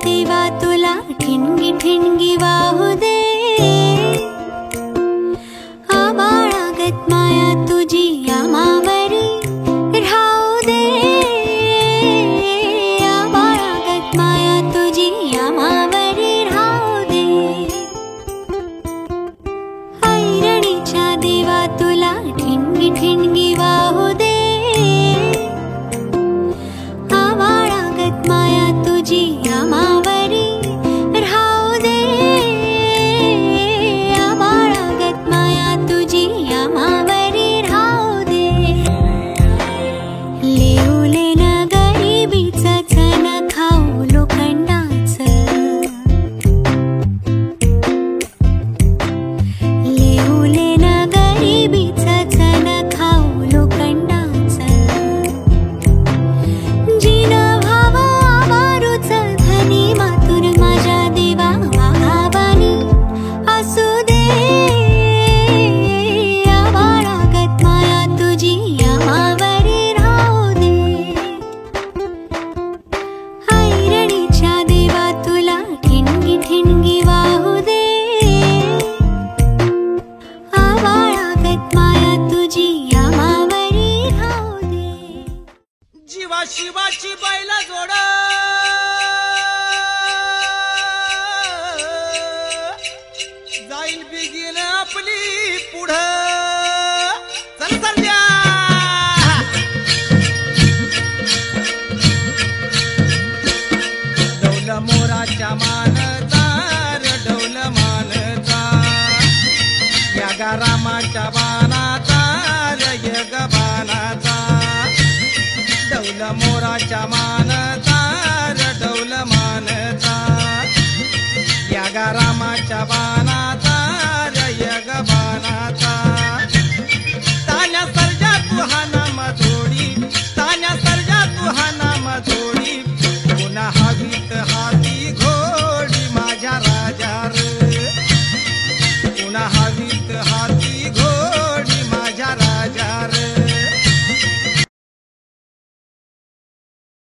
देवा तुला ठिणगी ठिणगी वाहू दे, आबाळागत माया तुझी आमावरी राहू दे, आबाळागत माया तुझी आमावरी राहू दे। ऐरणीच्या देवा तुला ठिणगी ठिणगी वाहू दे, आबाळागत माया तुझी आमावरी राहू दे, आबाळागत माया तुझी आमावरी राहू दे। लेवले न गरिबीचं चण खाऊ लोखंडाचं, लेवले न गरिबीचं चण खाऊ लोखंडाचं, जीन भाव आवारूच धनी मातुर माझ्या देवा वाघावानी असू दे, आबाळागत माया तुझी आमावरी राहू दे। ऐरणीच्या देवा तुला ठिणगी ठिणगी वाहू दे, आबाळागत माया तुझी आमावरी राहू दे। जीवा शिवाची बैल जोड